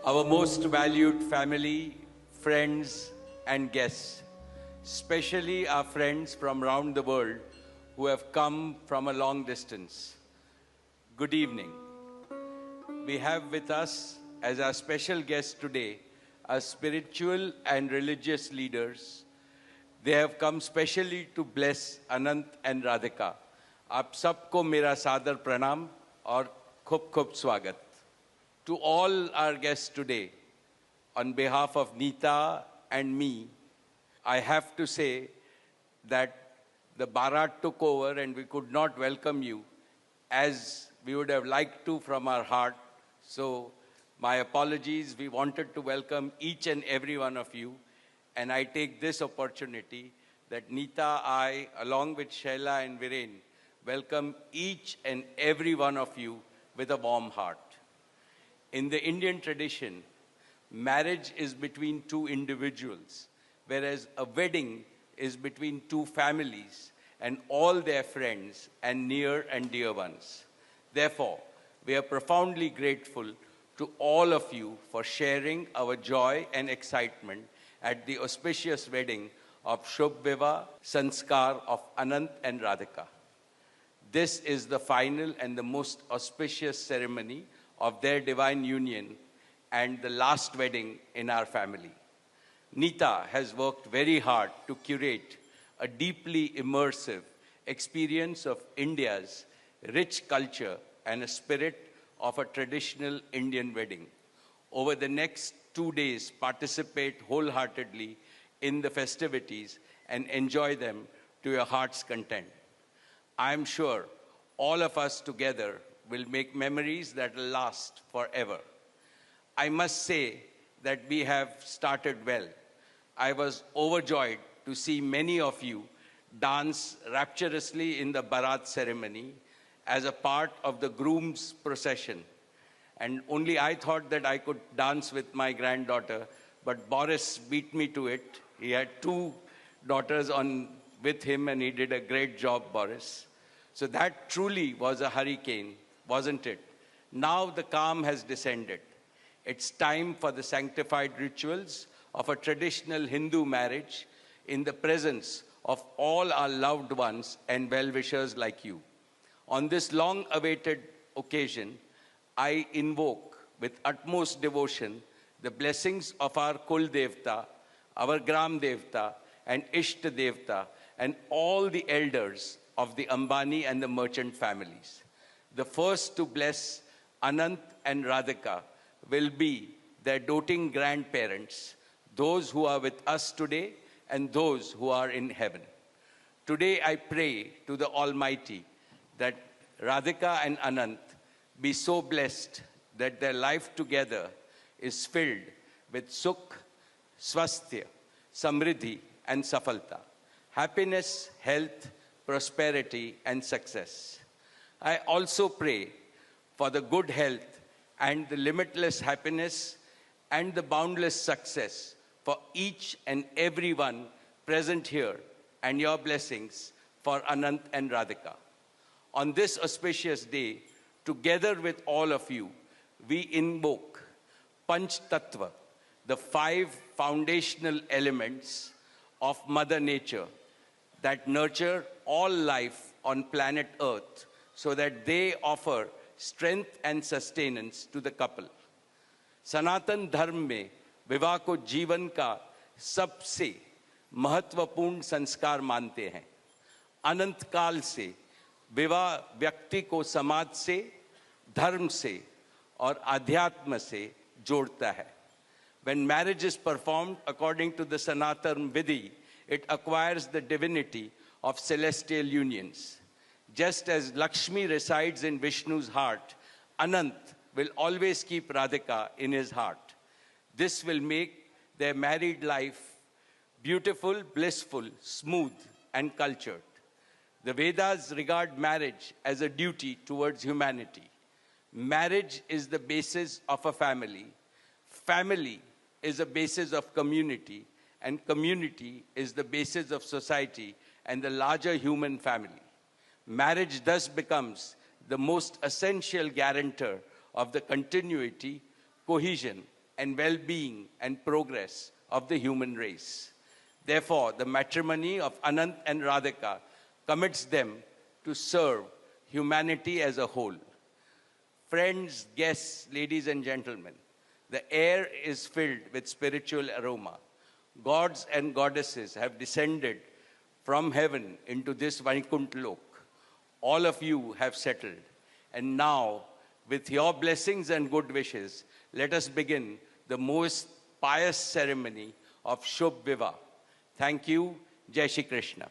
our most valued family, friends, and guests, especially our friends from around the world who have come from a long distance. Good evening. We have with us as our special guests today our spiritual and religious leaders. They have come specially to bless Anant and Radhika. आप सबको मेरा सादर प्रणाम और खूब खूब स्वागत. To all our guests today, on behalf of Neeta and me, I have to say that the Bharat took over and we could not welcome you as we would have liked to from our heart. So my apologies. We wanted to welcome each and every one of you. And I take this opportunity that Neeta, I, along with Shaila and Viren, welcome each and every one of you with a warm heart. In the Indian tradition, marriage is between two individuals, whereas a wedding is between two families and all their friends and near and dear ones. Therefore, we are profoundly grateful to all of you for sharing our joy and excitement at the auspicious wedding of Shubh Vivah Sanskar of Anant and Radhika. This is the final and the most auspicious ceremony of their divine union and the last wedding in our family. Neeta has worked very hard to curate a deeply immersive experience of India's rich culture and a spirit of a traditional Indian wedding. Over the next 2 days, participate wholeheartedly in the festivities and enjoy them to your heart's content. I am sure all of us together will make memories that will last forever. I must say that we have started well. I was overjoyed to see many of you dance rapturously in the Bharat ceremony as a part of the groom's procession. And only I thought that I could dance with my granddaughter, but Boris beat me to it. He had 2 daughters with him and he did a great job, Boris. So that truly was a hurricane, wasn't it? Now the calm has descended. It's time for the sanctified rituals of a traditional Hindu marriage in the presence of all our loved ones and well-wishers like you. On this long-awaited occasion, I invoke with utmost devotion the blessings of our Kul Devta, our Gram Devta, and Ishta Devta, and all the elders of the Ambani and the merchant families. The first to bless Anant and Radhika will be their doting grandparents, those who are with us today and those who are in heaven. Today I pray to the Almighty that Radhika and Anant be so blessed that their life together is filled with sukh, swasthya, samriddhi, and safalta, happiness, health, prosperity, and success. I also pray for the good health and the limitless happiness and the boundless success for each and every one present here, and your blessings for Anant and Radhika. On this auspicious day, together with all of you, we invoke Panch Tattva, the 5 foundational elements of Mother Nature that nurture all life on planet Earth so that they offer strength and sustenance to the couple. Sanatan Dharma में विवाह को जीवन का सबसे महत्वपूर्ण संस्कार मानते हैं. अनंत काल से विवाह व्यक्ति को समाज से, धर्म से और अध्यात्म से जोड़ता है. When marriage is performed according to the Sanatan Vidhi, it acquires the divinity of celestial unions. Just as Lakshmi resides in Vishnu's heart, Anant will always keep Radhika in his heart. This will make their married life beautiful, blissful, smooth, and cultured. The Vedas regard marriage as a duty towards humanity. Marriage is the basis of a family. Family is a basis of community, and community is the basis of society and the larger human family. Marriage thus becomes the most essential guarantor of the continuity, cohesion, and well-being and progress of the human race. Therefore, the matrimony of Anant and Radhika commits them to serve humanity as a whole. Friends, guests, ladies and gentlemen, the air is filled with spiritual aroma. Gods and goddesses have descended from heaven into this Vaikuntha Lok. All of you have settled. And now, with your blessings and good wishes, let us begin the most pious ceremony of Shubh Vivah. Thank you. Jai Shri Krishna.